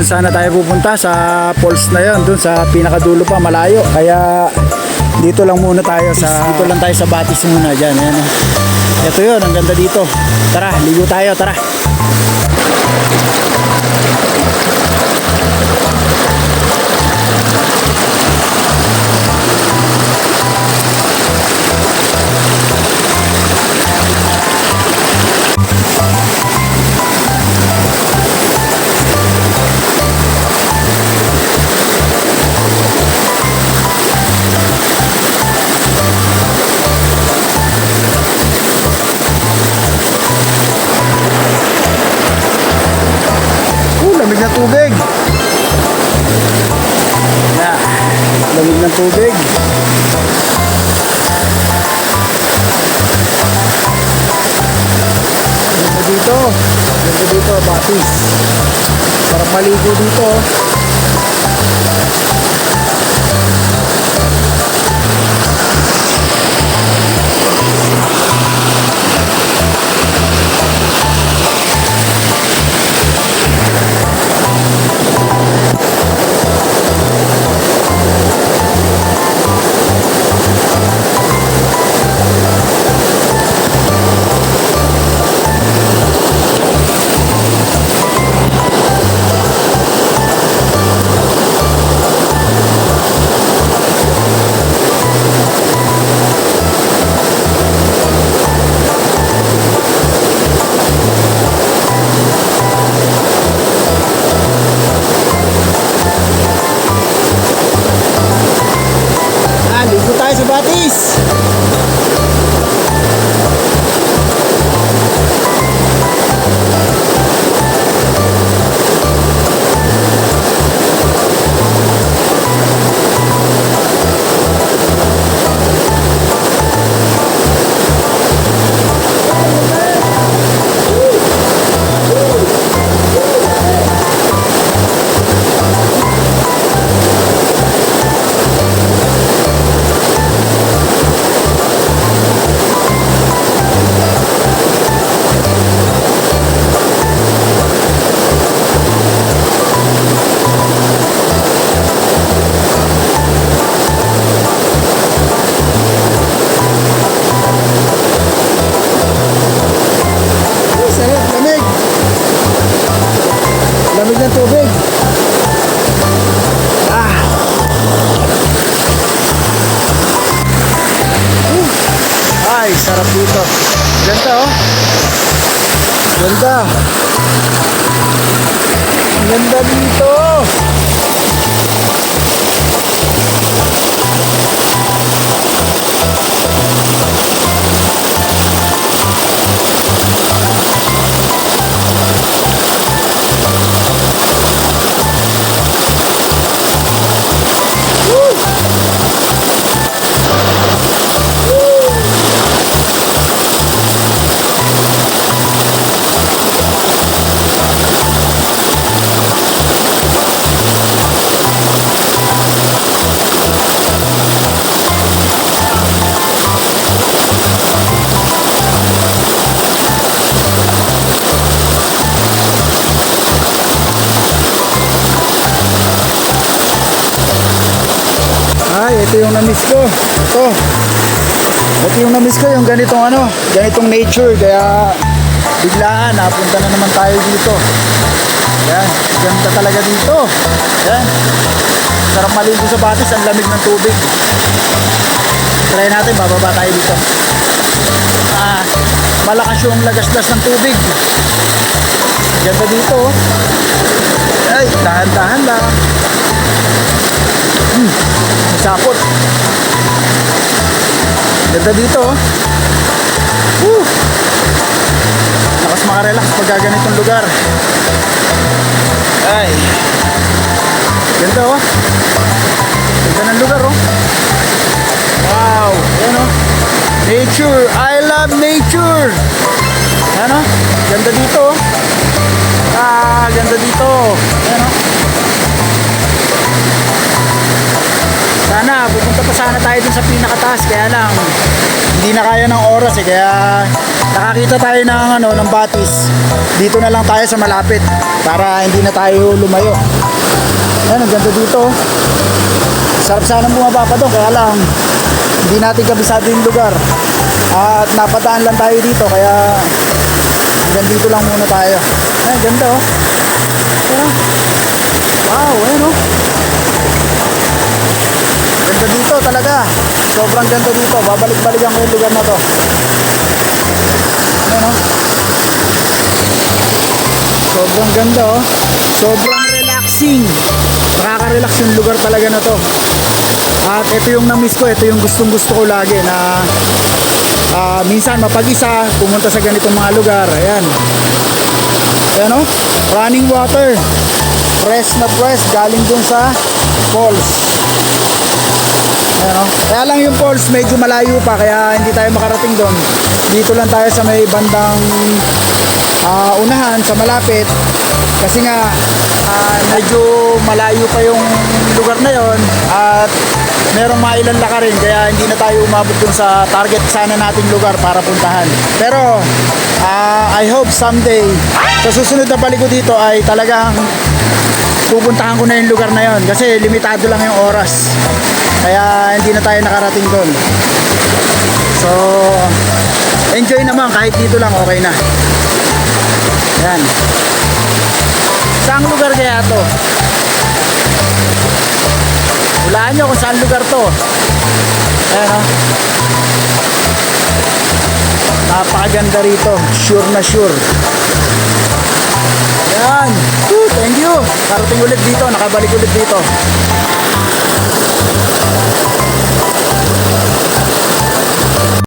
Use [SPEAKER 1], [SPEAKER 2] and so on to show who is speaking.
[SPEAKER 1] sana tayo pupunta sa falls na yon, dun sa pinakadulo pa, malayo. Kaya dito lang muna tayo dito lang tayo sa Batis muna diyan, ayan. Ito 'yon, ang ganda dito. Tara, ligo tayo, tara. Lamig ng tubig. Yeah. Lamig ng tubig. Ganda dito. Ganda dito, Batis. Sarap maligo dito. Ligo tayo sa Batis. Lamig ng tubig. Ay, sarap dito. Ganda oh. Ganda. Ganda dito. Ay, ito yung na-miss ko. Ito yung na-miss ko, yung ganitong nature. Kaya biglaan, napunta na naman tayo dito. Yan, ganda talaga dito. Yan, sarap maligo sa Batis, ang lamig ng tubig. Try natin, bababa tayo dito. Malakas yung lagaslas ng tubig. Ganda dito. Ay, dahan-dahan lang. Sapot. Ganda dito. Lakas makarelax pag ganitong lugar. Ay. Ganda oh. Ganda ng lugar oh. Wow. Yan oh. Nature. I love nature. Yan oh. Ganda dito oh. Ganda dito. Yan oh. Sana pupunta pa sana tayo dun sa pinakataas, kaya lang hindi na kaya ng oras kaya nakakita tayo ng batis. Dito na lang tayo sa malapit para hindi na tayo lumayo. Ayan, ang ganda dito. Sarap sana bumaba pa doon, kaya lang hindi natin kabisado yung lugar. At napadaan lang tayo dito, kaya hanggang dito lang muna tayo. Ayan, ganda oh. Ayan oh. Wow, ayan oh. Ganda dito talaga. Sobrang ganda dito. Babalik-balikan ko yung lugar na to. Ayan oh. Sobrang ganda oh. Sobrang relaxing. Nakaka-relax yung lugar talaga na to. At ito yung na-miss ko. Ito yung gustong-gusto ko lagi na minsan mapag-isa pumunta sa ganitong mga lugar. Ayan. Ayan oh. Running water. Fresh na fresh. Galing dun sa falls. Ayan, oh. Kaya lang yung falls medyo malayo pa, kaya hindi tayo makarating doon. Dito lang tayo sa may bandang unahan, sa malapit. Kasi nga medyo malayo pa yung lugar na yon at merong mailan laka rin, kaya hindi na tayo umabot dun sa target sana nating lugar para puntahan. Pero I hope someday sa susunod na balik ko dito ay talagang pupuntahan ko na yung lugar na yon, kasi limitado lang yung oras. Kaya hindi na tayo nakarating doon. So, enjoy naman kahit dito lang, okay na. Ayan. Saang lugar kaya to? Hulaan nyo kung saan lugar to. Ayan o. Napakaganda rito. Sure na sure. Ayan. Thank you. Nakarating ulit dito. Nakabalik ulit dito.